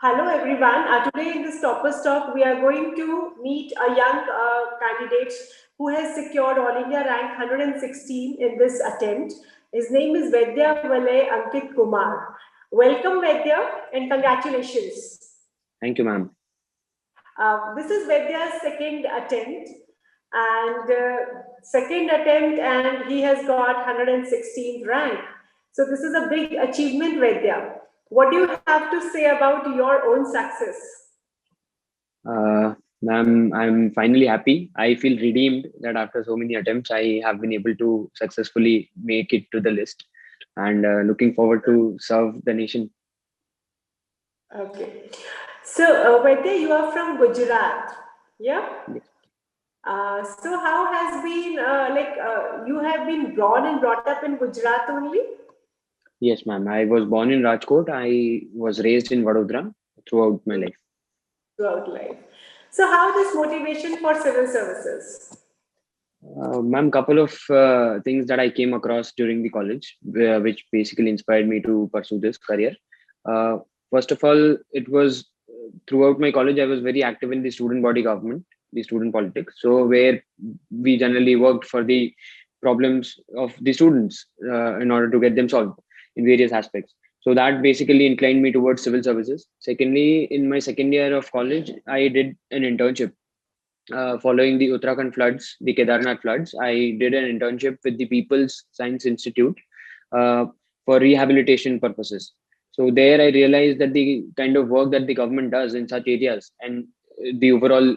Hello everyone. Today in this Toppers Talk, we are going to meet a young candidate who has secured All India rank 116 in this attempt. His name is Vedya Vale Ankit Kumar. Welcome Vedya and congratulations. Thank you, ma'am. This is Vedya's second attempt, and he has got 116th rank. So this is a big achievement, Vedya. What do you have to say about your own success? Ma'am, I'm finally happy. I feel redeemed that after so many attempts, I have been able to successfully make it to the list and looking forward to serve the nation. Okay. So, Vedya, you are from Gujarat. Yeah. Yes, So, how has been you have been born and brought up in Gujarat only yes, ma'am. I was born in Rajkot. I was raised in Vadodara throughout my life. throughout life. So, how this motivation for civil services? Ma'am, couple of things that I came across during the college, which basically inspired me to pursue this career. Uh, First of all, it was throughout my college, I was very active in the student body government, the student politics. So where we generally worked for the problems of the students in order to get them solved in various aspects. So that basically inclined me towards civil services. Secondly, in my second year of college, I did an internship following the Uttarakhand floods, the Kedarnath floods. I did an internship with the People's Science Institute uh, for rehabilitation purposes. So there I realized that the kind of work that the government does in such areas and the overall,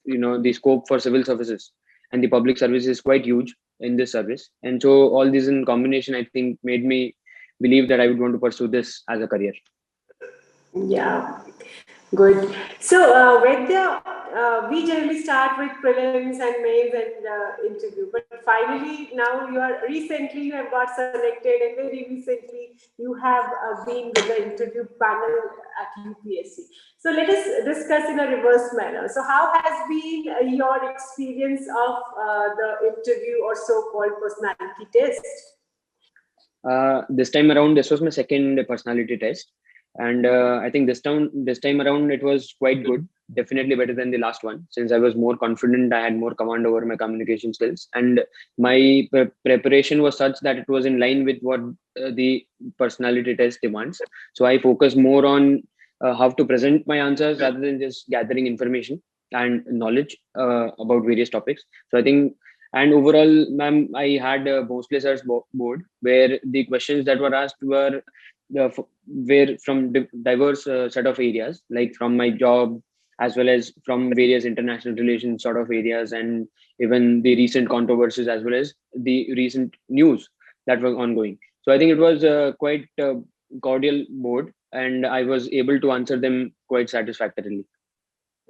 the scope for civil services and the public service is quite huge in this service. And so all these in combination, I think, made me believe that I would want to pursue this as a career. Yeah, good. So, Vedya, we generally start with prelims and mains and interview, but finally now you have got selected, and very recently you have been with the interview panel at UPSC. So let us discuss in a reverse manner. So, how has been your experience of the interview or so-called personality test? This time around, this was my second personality test, and I think this time around it was quite good. Definitely better than the last one, since I was more confident. I had more command over my communication skills, and my preparation was such that it was in line with what the personality test demands. So I focused more on how to present my answers rather than just gathering information and knowledge about various topics. So I think, and overall, ma'am, I had a Bhosle sir's board where the questions that were asked were from diverse set of areas, like from my job as well as from various international relations sort of areas, and even the recent controversies as well as the recent news that was ongoing. So I think it was quite cordial board, and I was able to answer them quite satisfactorily.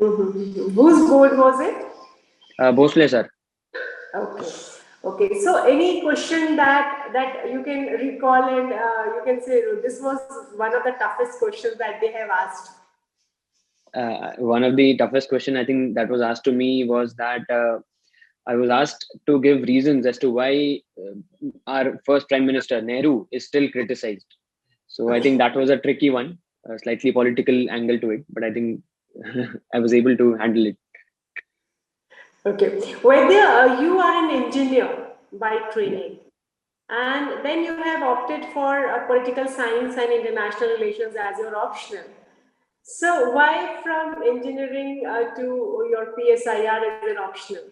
Mhm. Whose board was it? Bhosle sir. Okay. Okay. So any question that you can recall and you can say this was one of the toughest questions that they have asked. One of the toughest question I think that was asked to me was that I was asked to give reasons as to why our first Prime Minister Nehru is still criticized. So I think Okay. that was a tricky one, a slightly political angle to it, but I think I was able to handle it. Okay. Whether you are an engineer by Yeah. training, and then you have opted for political science and international relations as your optional. So why from engineering to your PSIR as an optional?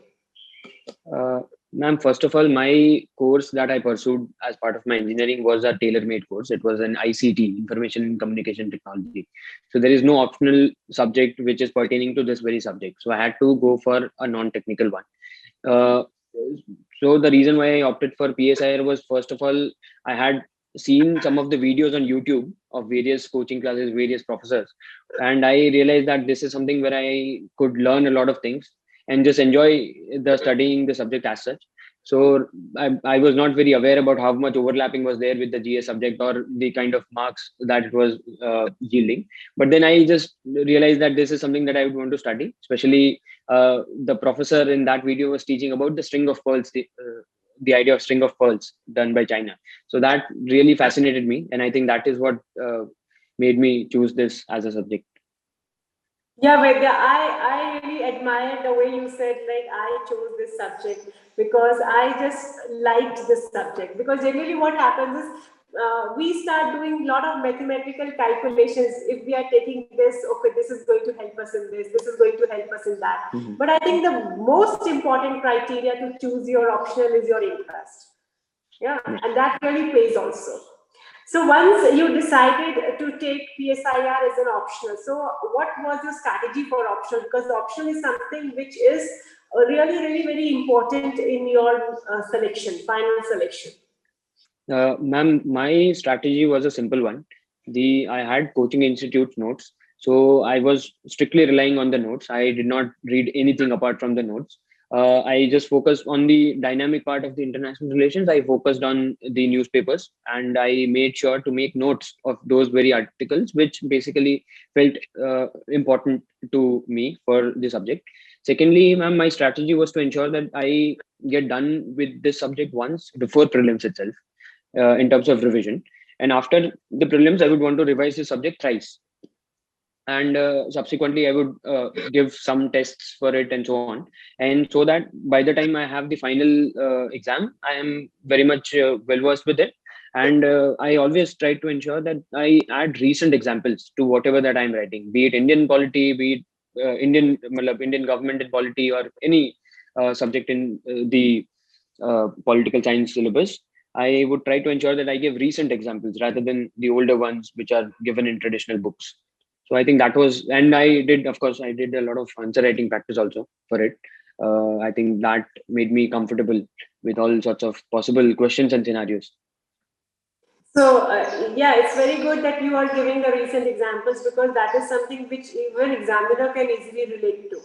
Uh, Ma'am, first of all, my course that I pursued as part of my engineering was a tailor-made course. It was an ICT, Information and Communication Technology. So there is no optional subject which is pertaining to this very subject. So I had to go for a non-technical one. Uh, so the reason why I opted for PSIR was, first of all, I had seen some of the videos on YouTube of various coaching classes, various professors, and I realized that this is something where I could learn a lot of things and just enjoy the studying the subject as such. So I was not very aware about how much overlapping was there with the GS subject or the kind of marks that it was yielding. But then I just realized that this is something that I would want to study, especially the professor in that video was teaching about the string of pearls, the idea of string of pearls done by China. So that really fascinated me, and I think that is what made me choose this as a subject. Yeah, Vedya, I really admire the way you said, like, I chose this subject because I just liked this subject. Because generally, what happens is we start doing a lot of mathematical calculations. If we are taking this, okay, this is going to help us in this is going to help us in that. Mhm. But I think the most important criteria to choose your optional is your interest. Yeah, Yeah. and that really pays also. So once you decided to take PSIR as an optional, so what was your strategy for optional? Because optional is something which is really, really very important in your selection, final selection. Ma'am, my strategy was a simple one. I had coaching institute notes, so I was strictly relying on the notes. I did not read anything apart from the notes. I just focused on the dynamic part of the international relations. I focused on the newspapers, and I made sure to make notes of those very articles, which basically felt important to me for the subject. Secondly, ma'am, my strategy was to ensure that I get done with this subject once before prelims itself, in terms of revision. And after the prelims, I would want to revise the subject thrice. And subsequently, I would give some tests for it and so on. And so that by the time I have the final exam, I am very much well versed with it. And I always try to ensure that I add recent examples to whatever that I'm writing, be it Indian polity, be it Indian government and polity, or any subject in the political science syllabus. I would try to ensure that I give recent examples rather than the older ones which are given in traditional books. So I think that was, and I did, of course, I did a lot of answer writing practice also for it. I think that made me comfortable with all sorts of possible questions and scenarios. So yeah, it's very good that you are giving the recent examples because that is something which even examiner can easily relate to.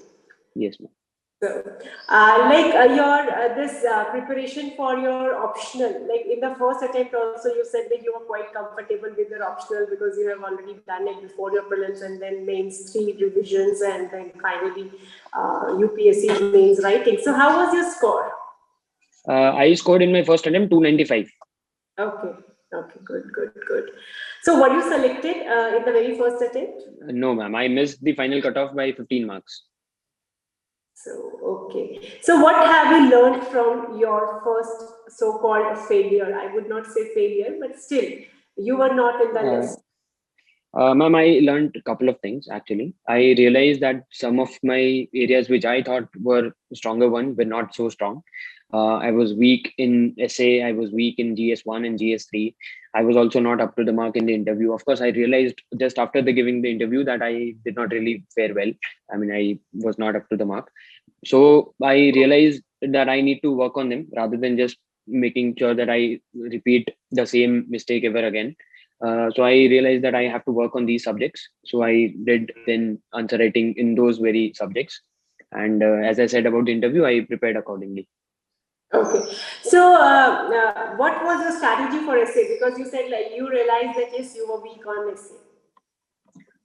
Yes, ma'am. So, like your this preparation for your optional, like in the first attempt, also you said that you were quite comfortable with your optional because you have already done it before your prelims and then mains three revisions and then finally UPSC mains writing. So, how was your score? I scored in my first attempt 295. Okay, okay, good, good, good. So, what you selected in the very first attempt? No, ma'am, I missed the final cutoff by 15 marks. So, okay. So, what have you learned from your first so called failure? I would not say failure, but still, you were not in the Uh, list. Ma'am, I learned a couple of things actually. I realized that some of my areas which I thought were stronger one were not so strong. I was weak in essay. I was weak in GS1 and GS3. I was also not up to the mark in the interview. Of course, I realized just after the giving the interview that I did not really fare well. I mean, I was not up to the mark. So I realized that I need to work on them rather than just making sure that I repeat the same mistake ever again. So I realized that I have to work on these subjects. So I did then answer writing in those very subjects. And as I said about the interview, I prepared accordingly. Okay. So, what was your strategy for essay? Because you said like you realized that yes, you were weak on essay.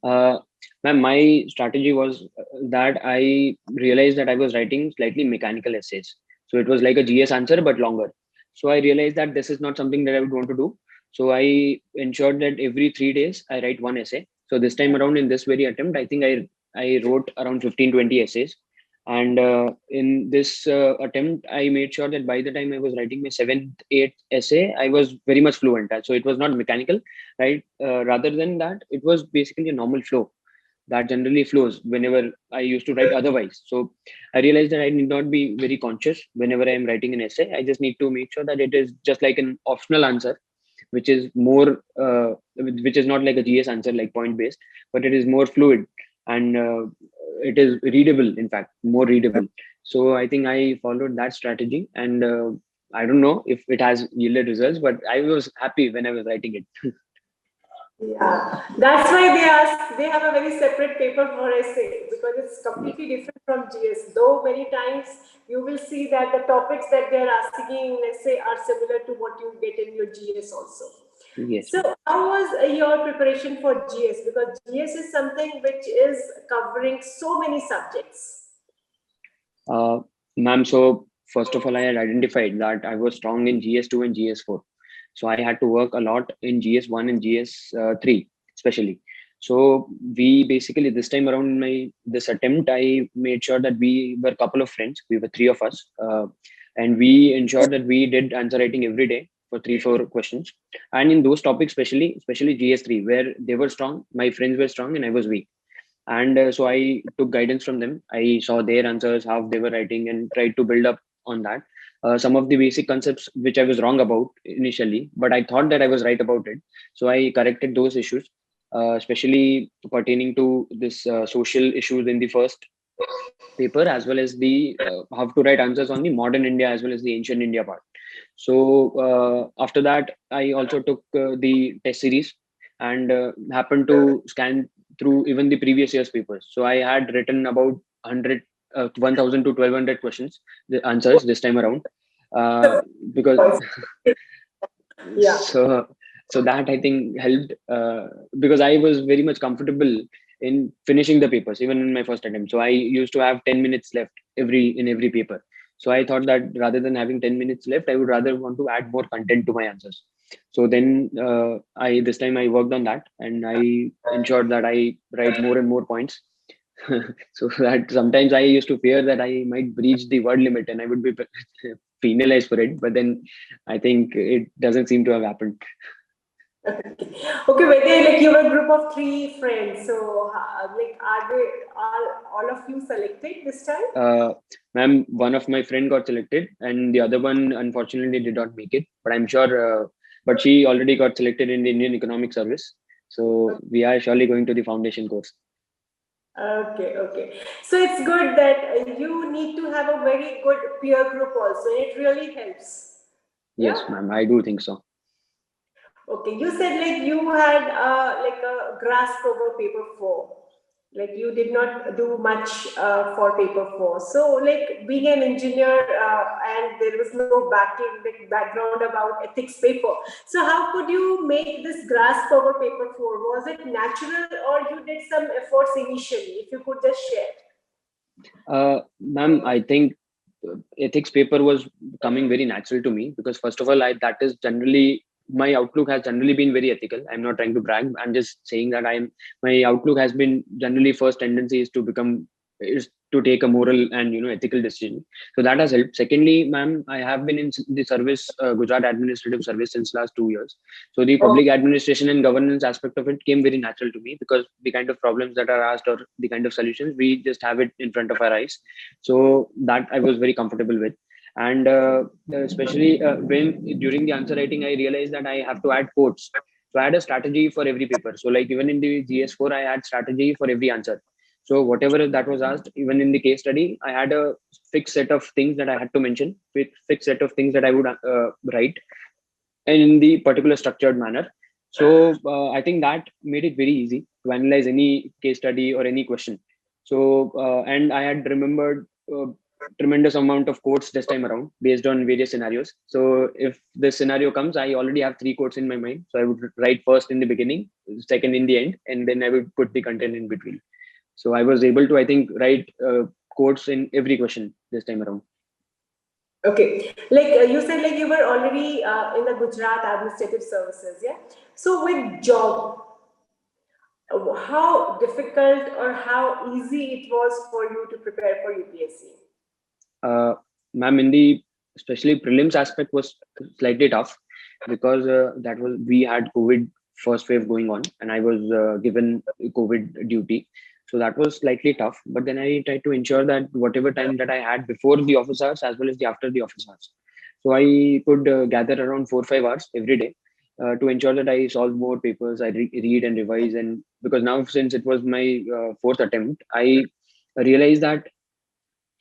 Uh, Ma'am, my strategy was that I realized that I was writing slightly mechanical essays. So it was like a GS answer, but longer. So I realized that this is not something that I would want to do. So I ensured that every 3 days I write one essay. So this time around in this very attempt, I think I wrote around 15-20 essays. And in this attempt, I made sure that by the time I was writing my seventh, eighth essay, I was very much fluent. So it was not mechanical, right? Rather than that, it was basically a normal flow that generally flows whenever I used to write otherwise. So I realized that I need not be very conscious whenever I am writing an essay. I just need to make sure that it is just like an optional answer, which is more, which is not like a GS answer, like point based, but it is more fluid and it is readable, in fact, more readable. So I think I followed that strategy and I don't know if it has yielded results, but I was happy when I was writing it. Yeah, that's why they ask. They have a very separate paper for essay because it's Yeah. completely different from GS. Though many times you will see that the topics that they are asking in essay are similar to what you get in your GS also. Yes. So, how was your preparation for GS? Because GS is something which is covering so many subjects. Uh, Ma'am, so first of all, I had identified that I was strong in GS2 and GS4. So I had to work a lot in GS1 and GS3, especially. So we basically, this time around in this attempt, I made sure that we were a couple of friends. We were three of us, and we ensured that we did answer writing every day for 3-4 questions. And in those topics, especially GS3, where they were strong, my friends were strong, and I was weak. And so I took guidance from them. I saw their answers, how they were writing, and tried to build up on that. Some of the basic concepts which I was wrong about initially, but I thought that I was right about it. So I corrected those issues, especially pertaining to this social issues in the first paper, as well as the how to write answers on the modern India as well as the ancient India part. So after that, I also took the test series and happened to scan through even the previous year's papers. So I had written about 100 1000 to 1200 questions, the answers this time around, uh, because Yeah. so that I think helped, because I was very much comfortable in finishing the papers even in my first attempt. So I used to have 10 minutes left in every paper. So I thought that rather than having 10 minutes left, I would rather want to add more content to my answers. So then I this time I worked on that, and I ensured that I write more and more points. So that sometimes I used to fear that I might breach the word limit and I would be penalized for it. But then I think it doesn't seem to have happened. Okay, whether like you were a group of three friends, so like are they all of you selected this time? Uh, Ma'am, one of my friend got selected, and the other one unfortunately did not make it. But I'm sure, but she already got selected in the Indian Economic Service. So we are surely going to the foundation course. Okay, okay. So it's good that you need to have a very good peer group also. It really helps. Yes, Yeah. ma'am, I do think so. Okay. You said like you had like a grasp over paper four. Like you did not do much for paper four. So like being an engineer and there was no background about ethics paper. So how could you make this grasp over paper four? Was it natural or you did some efforts initially? If you could just share. Ma'am, I think ethics paper was coming very natural to me because first of all, that is generally my outlook has generally been very ethical. I'm not trying to brag. I'm just saying that my outlook has been generally first tendency is to take a moral and ethical decision. So that has helped. Secondly, ma'am, I have been in the service, Gujarat Administrative Service, since last 2 years. So the Oh, public administration and governance aspect of it came very natural to me because the kind of problems that are asked or the kind of solutions, we just have it in front of our eyes. So that I was very comfortable with. And especially when during the answer writing, I realized that I have to add quotes. So I had a strategy for every paper. So like even in the GS4, I had strategy for every answer. So whatever that was asked, even in the case study, I had a fixed set of things that I had to mention, with fixed set of things that I would write, and in the particular structured manner. So I think that made it very easy to analyze any case study or any question. So and I had remembered tremendous amount of quotes this time around based on various scenarios. So if this scenario comes, I already have three quotes in my mind. So I would write first in the beginning, second in the end, and then I would put the content in between. So I was able to, I think, write quotes in every question this time around. okay. Like you said, like you were already in the Gujarat Administrative Services, yeah. So with job, how difficult or how easy it was for you to prepare for UPSC? Uh, Ma'am, in the especially prelims aspect was slightly tough because that was we had COVID first wave going on, and I was given COVID duty, so that was slightly tough. But then I tried to ensure that whatever time that I had before the office hours as well as the after the office hours, so I could gather around 4-5 hours every day. To ensure that I solve more papers, I read and revise, and because now since it was my fourth attempt, I realized that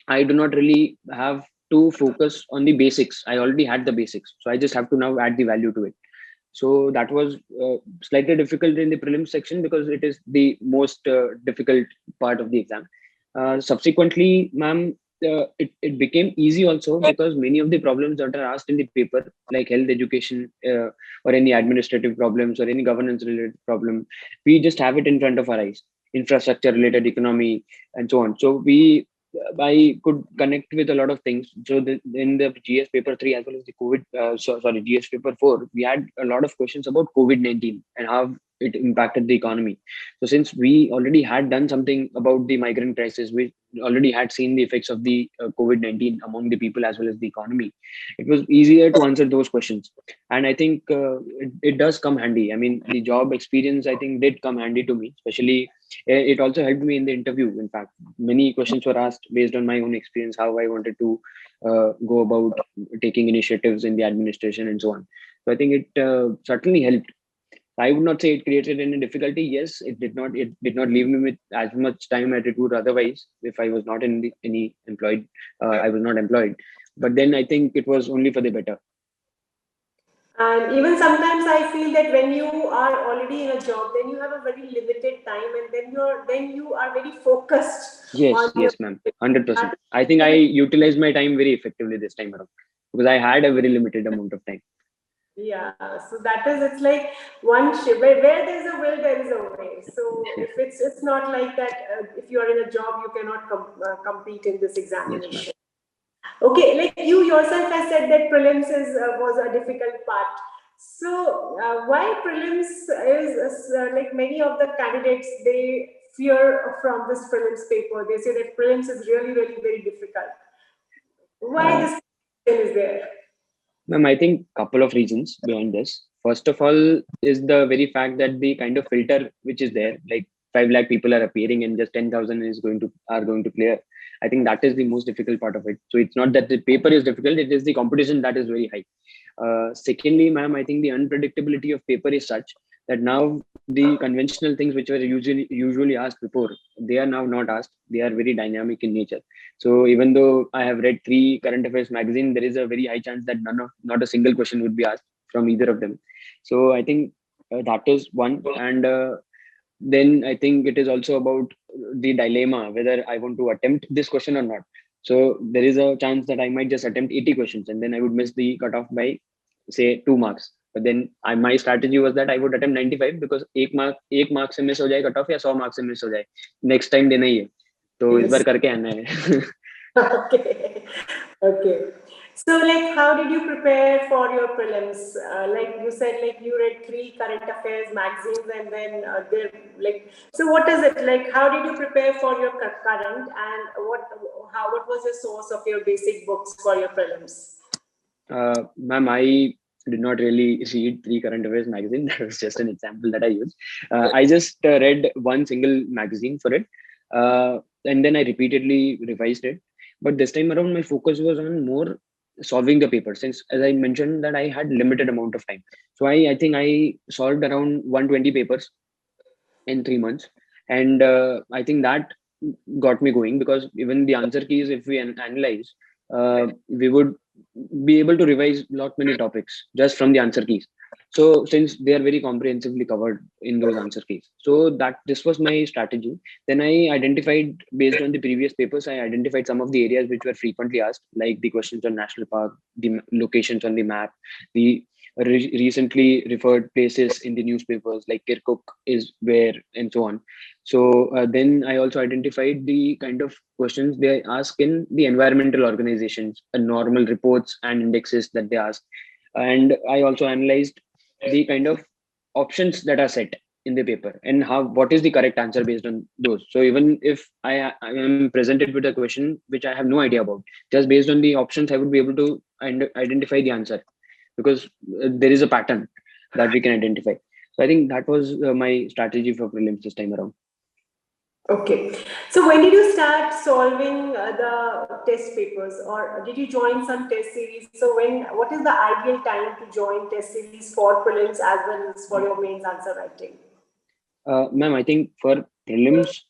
I do not really have to focus on the basics. I already had the basics. So I just have to now add the value to it. So that was slightly difficult in the prelims section because it is the most difficult part of the exam. Subsequently, ma'am, it became easy also because many of the problems that are asked in the paper, like health education or any administrative problems or any governance related problem, we just have it in front of our eyes. Infrastructure related economy and so on. So I could connect with a lot of things. So in the GS paper 3 as well as the GS paper 4, we had a lot of questions about COVID-19 and how it impacted the economy. So since we already had done something about the migrant crisis, we already had seen the effects of the COVID-19 among the people as well as the economy. It was easier to answer those questions, and I think it does come handy. I mean, the job experience I think did come handy to me, especially it also helped me in the interview. In fact, many questions were asked based on my own experience, how I wanted to go about taking initiatives in the administration and so on. So I think it certainly helped. I would not say it created any difficulty. Yes, it did not. It did not leave me with as much time as it would otherwise if I was not in any employed. I was not employed. But then I think it was only for the better. And even sometimes I feel that when you are already in a job, then you have a very limited time, and then you are very focused Yes, on your. yes, ma'am. 100%. I think I utilized my time very effectively this time around because I had a very limited amount of time. Yeah, so that is, it's like one ship where there is a will, there is a way. So if it's not like that, if you are in a job, you cannot compete in this Yes, ma'am. examination. Okay, like you yourself has said that prelims was a difficult part. So why prelims is like many of the candidates, they fear from this prelims paper. They say that prelims is really, really very difficult. Why Uh, this question is there? Ma'am, I think couple of reasons behind this. First of all, is the very fact that the kind of filter which is there, like 5 lakh people are appearing and just 10,000 is going to are going to clear. I think that is the most difficult part of it. So it's not that the paper is difficult; it is the competition that is very high. Secondly, ma'am, I think the unpredictability of paper is such that now the conventional things which were usually asked before, they are now not asked. They are very dynamic in nature. So even though I have read 3 current affairs magazine, there is a very high chance that not a single question would be asked from either of them. So I think that is one, and then I think it is also about the dilemma whether I want to attempt this question or not. So there is a chance that I might just attempt 80 questions and then I would miss the cutoff by say 2 marks. But then my strategy was that I would attempt 95 because एक mark से miss हो जाए cutoff या 100 marks से miss हो जाए, next time देना ही है, तो इस बार Yes. करके आना है. Okay. Okay. So, like, how did you prepare for your prelims? Like you said, like you read 3 current affairs magazines, and then there, like, so what is it like? How did you prepare for your current, and what was your source of your basic books for your prelims? Ma'am, I did not really read 3 current affairs magazine. That was just an example that I used. I just read one single magazine for it, and then I repeatedly revised it. But this time around, my focus was on more solving the paper. Since, as I mentioned, that I had limited amount of time, so I think I solved around 120 papers in 3 months, and I think that got me going because even the answer keys, if we analyze, we would be able to revise lot many topics just from the answer keys. So since they are very comprehensively covered in those answer keys, so that this was my strategy. Then I identified, based on the previous papers, I identified some of the areas which were frequently asked, like the questions on national park, the locations on the map, the recently referred places in the newspapers like Kirkuk is where, and so on. So then I also identified the kind of questions they ask in the environmental organizations, normal reports and indexes that they ask. And I also analyzed the kind of options that are set in the paper and how what is the correct answer based on those. So even if I am presented with a question which I have no idea about, just based on the options, I would be able to identify the answer because there is a pattern that we can identify. So I think that was my strategy for prelims this time around. Okay. So when did you start solving the test papers, or did you join some test series? So what is the ideal time to join test series for prelims as well as for your mains answer writing? Ma'am, I think for prelims,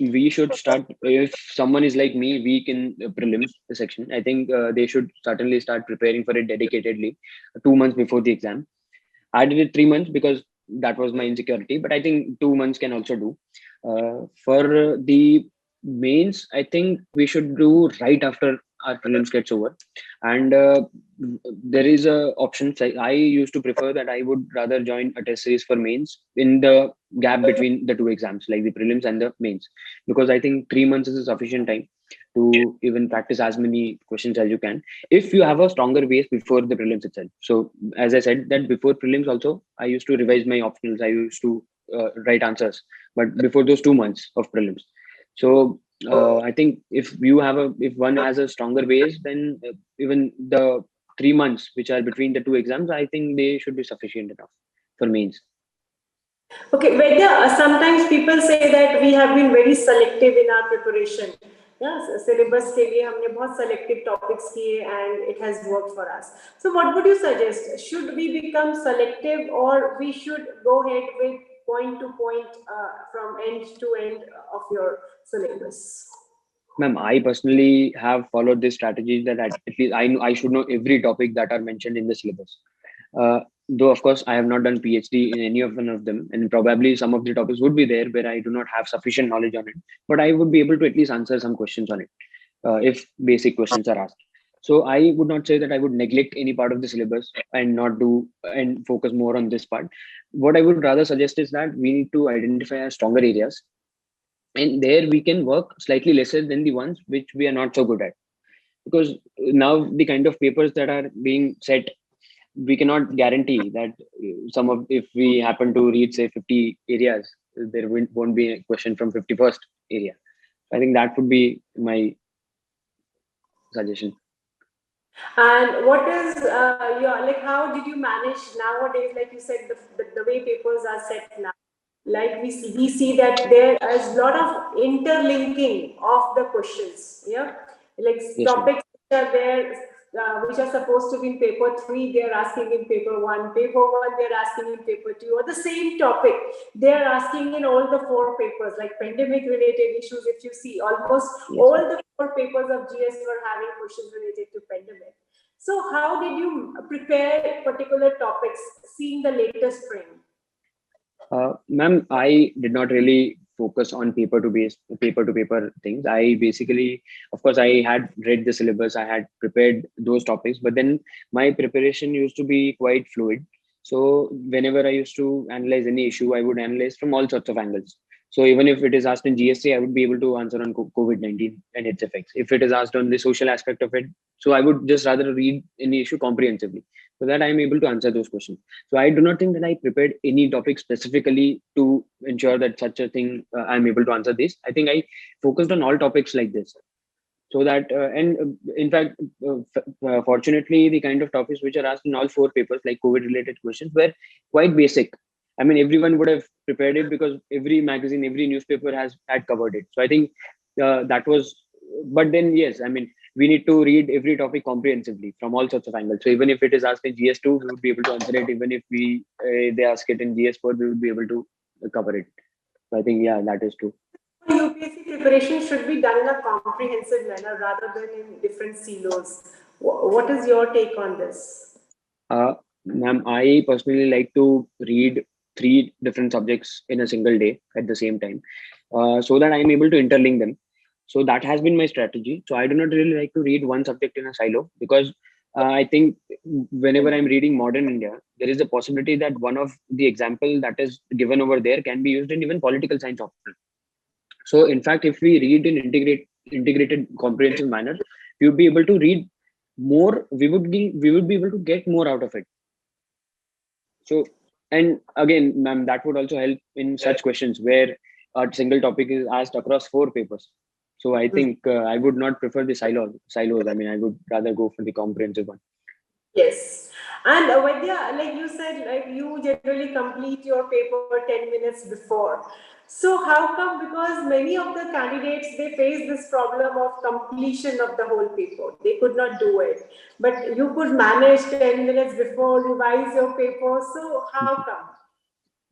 we should start, if someone is like me, weak in prelims section, I think they should certainly start preparing for it dedicatedly 2 months before the exam. I did it 3 months because that was my insecurity, but I think 2 months can also do. For the mains, I think we should do right after our prelims gets over. And there is a option. I used to prefer that I would rather join a test series for mains in the gap between the two exams, like the prelims and the mains, because I think 3 months is a sufficient time. to even practice as many questions as you can, if you have a stronger base before the prelims itself. So as I said that before prelims also, I used to revise my optionals. I used to write answers, but before those 2 months of prelims. So I think if one has a stronger base, then even the 3 months which are between the two exams, I think they should be sufficient enough for mains. Okay, whether sometimes people say that we have been very selective in our preparation. Yes, syllabus के लिए हमने बहुत selective topics किए and it has worked for us. So what would you suggest? Should we become selective or we should go ahead with point to point from end to end of your syllabus? Ma'am, I personally have followed this strategy that at least I should know every topic that are mentioned in the syllabus. Though of course I have not done PhD in any of one of them, and probably some of the topics would be there where I do not have sufficient knowledge on it, but I would be able to at least answer some questions on it if basic questions are asked. So I would not say that I would neglect any part of the syllabus and not do and focus more on this part. What I would rather suggest is that we need to identify our stronger areas, and there we can work slightly lesser than the ones which we are not so good at, because now the kind of papers that are being set, we cannot guarantee that some of if we happen to read say 50 areas, there won't be a question from 51st area. I think that would be my suggestion. And what is your, like, how did you manage nowadays, like you said, the way papers are set now? Like we see that there is a lot of interlinking of the questions. Yeah, like Yes, ma'am. topics which are there, which are supposed to be in paper 3, they're asking in paper 1. Paper 1, they're asking in paper 2. Or the same topic, they're asking in all the 4 papers, like pandemic related issues. If you see, almost Yes, all ma'am. the 4 papers of GS were having questions related to pandemic. So how did you prepare particular topics, seeing the latest trend? Ma'am, I did not really focus on paper to paper things. I basically, of course, I had read the syllabus, I had prepared those topics, but then my preparation used to be quite fluid. So whenever I used to analyze any issue, I would analyze from all sorts of angles. So even if it is asked in GST, I would be able to answer on COVID-19 and its effects. If it is asked on the social aspect of it, so I would just rather read any issue comprehensively so that I am able to answer those questions. So I do not think that I prepared any topic specifically to ensure that such a thing I'm able to answer this. I think I focused on all topics like this, so that in fact, fortunately, the kind of topics which are asked in all 4 papers, like COVID related questions, were quite basic. I mean, everyone would have prepared it because every magazine, every newspaper has had covered it. So I think that was. But then yes, I mean, we need to read every topic comprehensively from all sorts of angles. So even if it is asked in GS2, we would be able to answer it. Even if they ask it in GS4, we would be able to cover it. So I think yeah, that is true. UPSC preparation should be done in a comprehensive manner rather than in different silos. What is your take on this? Ma'am, I personally like to read 3 different subjects in a single day at the same time, so that I'm able to interlink them. So that has been my strategy. So I do not really like to read one subject in a silo, because I think whenever I'm reading modern India, there is a possibility that one of the example that is given over there can be used in even political science option. So in fact, if we read in integrated comprehensive manner, we would be able to read more. We would be able to get more out of it. So, and again, ma'am, that would also help in such questions where a single topic is asked across 4 papers. So I think I would not prefer the silos. I mean, I would rather go for the comprehensive one. Yes. And Vaidya, like you said, like you generally complete your paper 10 minutes before. So how come? Because many of the candidates, they face this problem of completion of the whole paper. They could not do it. But you could manage 10 minutes before, revise your paper. So how come?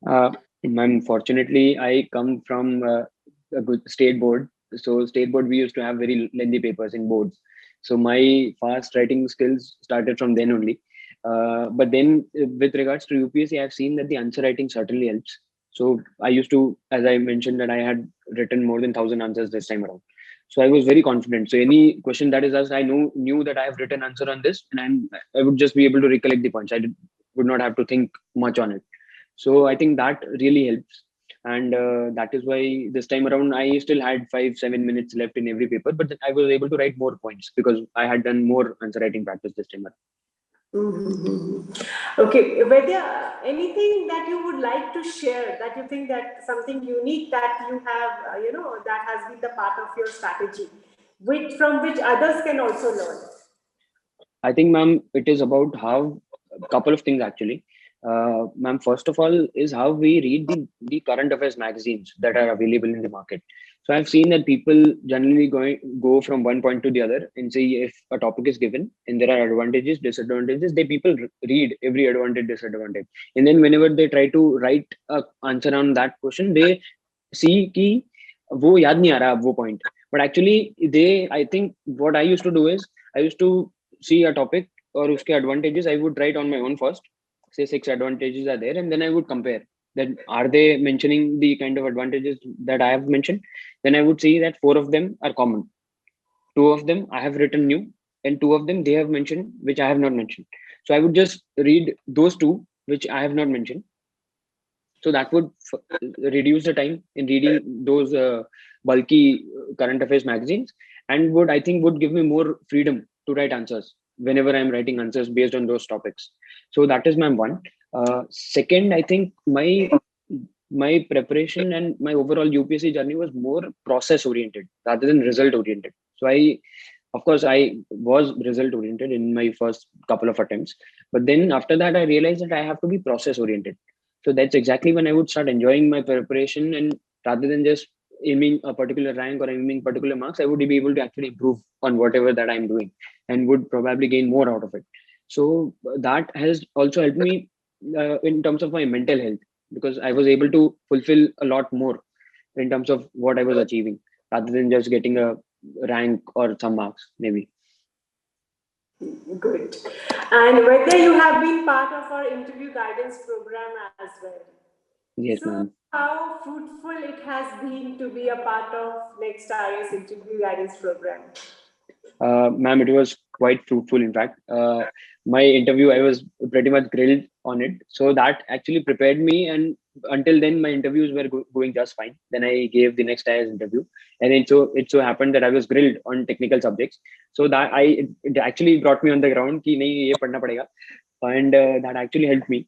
Uh, Ma'am, fortunately, I come from a good state board. So state board, we used to have very lengthy papers in boards. So my fast writing skills started from then only. But then with regards to UPSC, I've seen that the answer writing certainly helps. So I used to, as I mentioned, that I had written more than 1,000 answers this time around. So I was very confident. So any question that is asked, I knew that I have written answer on this, and I would just be able to recollect the points. Would not have to think much on it. So I think that really helps. and that is why this time around I still had 5-7 minutes left in every paper, but then I was able to write more points because I had done more answer writing practice this time around. Okay, whether anything that you would like to share that you think that something unique that you have, that has been the part of your strategy, which from which others can also learn. I think, ma'am, it is about how a couple of things actually. Ma'am, first of all, is how we read the current affairs magazines that are available in the market. So I've seen that people generally go from one point to the other and say if a topic is given and there are advantages, disadvantages, they people read every advantage, disadvantage, and then whenever they try to write a answer on that question, they see कि वो याद नहीं आ रहा वो point. But actually, I think what I used to do is I used to see a topic or uske advantages, I would write on my own first. Say 6 advantages are there, and then I would compare that are they mentioning the kind of advantages that I have mentioned. Then I would see that 4 of them are common. 2 of them I have written new, and 2 of them they have mentioned which I have not mentioned. So I would just read those 2 which I have not mentioned. So that would reduce the time in reading those bulky current affairs magazines, and would give me more freedom to write answers whenever I'm writing answers based on those topics. So that is my one. Second, I think my preparation and my overall UPSC journey was more process oriented rather than result oriented. So of course, I was result oriented in my first couple of attempts, but then after that, I realized that I have to be process oriented. So that's exactly when I would start enjoying my preparation, and rather than just aiming a particular rank or aiming particular marks, I would be able to actually improve on whatever that I'm doing and would probably gain more out of it. So that has also helped me in terms of my mental health, because I was able to fulfill a lot more in terms of what I was achieving rather than just getting a rank or some marks, maybe. Good. And whether you have been part of our interview guidance program as well. Yes, So, ma'am. how fruitful it has been to be a part of Next IS interview guidance program? Ma'am, it was quite fruitful. In fact, my interview, I was pretty much grilled on it. So that actually prepared me. And until then, my interviews were going just fine. Then I gave the next IS interview. And it so happened that I was grilled on technical subjects. So that it actually brought me on the ground कि नहीं ये पढ़ना पड़ेगा. And that actually helped me.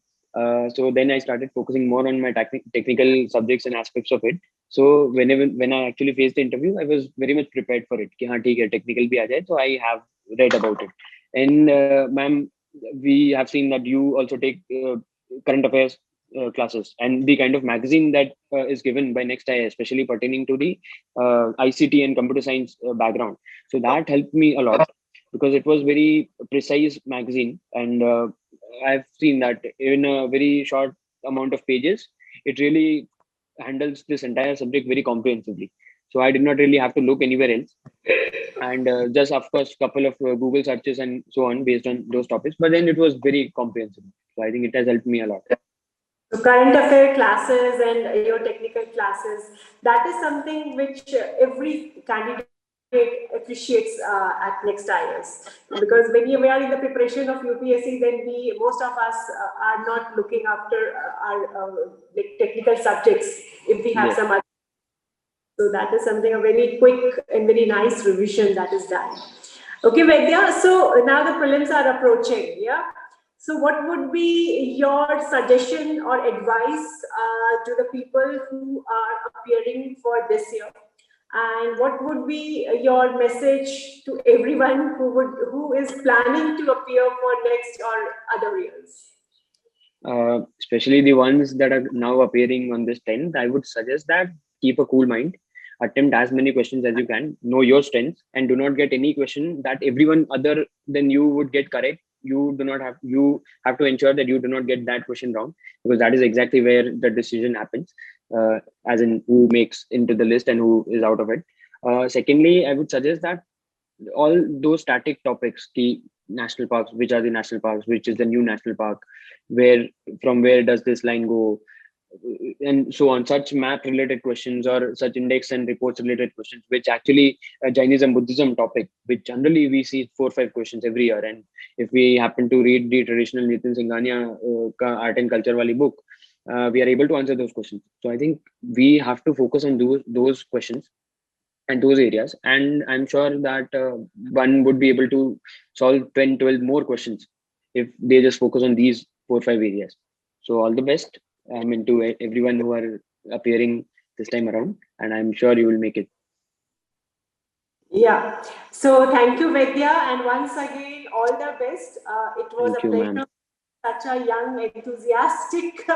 So then I started focusing more on my technical subjects and aspects of it. So when I actually faced the interview, I was very much prepared for it. कि हाँ ठीक है, technical भी आ जाए. So I have read about it. And ma'am, we have seen that you also take current affairs classes, and the kind of magazine that is given by Next IS, especially pertaining to the ICT and computer science background. So that helped me a lot because it was very precise magazine, and I've seen that in a very short amount of pages, it really handles this entire subject very comprehensively. So I did not really have to look anywhere else, and just of course couple of Google searches and so on based on those topics. But then it was very comprehensive. So I think it has helped me a lot. So current affair classes and your technical classes, that is something which every candidate appreciates at Next IS. Because when we are in the preparation of UPSC, then most of us are not looking after our like technical subjects if we have Yes. some other. So that is something a very quick and very nice revision that is done. Okay, Vedya, so now the prelims are approaching, yeah? So what would be your suggestion or advice to the people who are appearing for this year? And what would be your message to everyone who is planning to appear for next or other years? Especially the ones that are now appearing on this 10th, I would suggest that keep a cool mind, attempt as many questions as you can, know your strengths, and do not get any question that everyone other than you would get correct. You have to ensure that you do not get that question wrong, because that is exactly where the decision happens, as in who makes into the list and who is out of it. Secondly, I would suggest that all those static topics, the national parks, which are the national parks, which is the new national park, where does this line go, and so on, such map related questions or such index and reports related questions, which actually Jainism Buddhism topic, which generally we see 4 or 5 questions every year. And if we happen to read the traditional Nitin Singhania art and culture wali book, we are able to answer those questions. So I think we have to focus on those questions and those areas, and I'm sure that one would be able to solve 10, 12 more questions if they just focus on these 4, 5 areas. So all the best, I mean, to everyone who are appearing this time around, and I'm sure you will make it. Yeah. So thank you, Vedya, and once again, all the best. It was Thank a you, ma'am. pleasure. Such a young, enthusiastic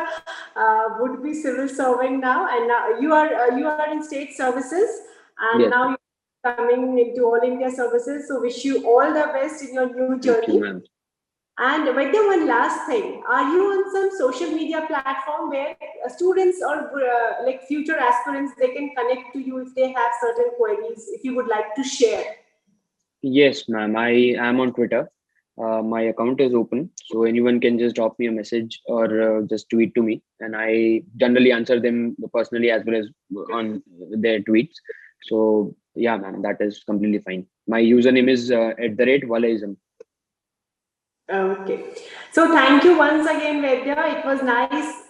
would-be civil servant now, and now you are in state services, and Yes, now you're coming into all India services. So wish you all the best in your new thank you, journey. ma'am. And Vedya, one last thing: are you on some social media platform where students or like future aspirants they can connect to you if they have certain queries? If you would like to share. Yes, ma'am. I am on Twitter. My account is open, so anyone can just drop me a message or just tweet to me, and I generally answer them personally as well as on their tweets. So yeah, ma'am, that is completely fine. My username is @Valaism. Okay. So thank you once again, Vedya. It was nice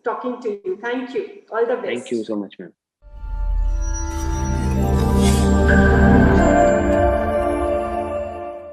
talking to you. Thank you. All the Thank you best. so much, ma'am.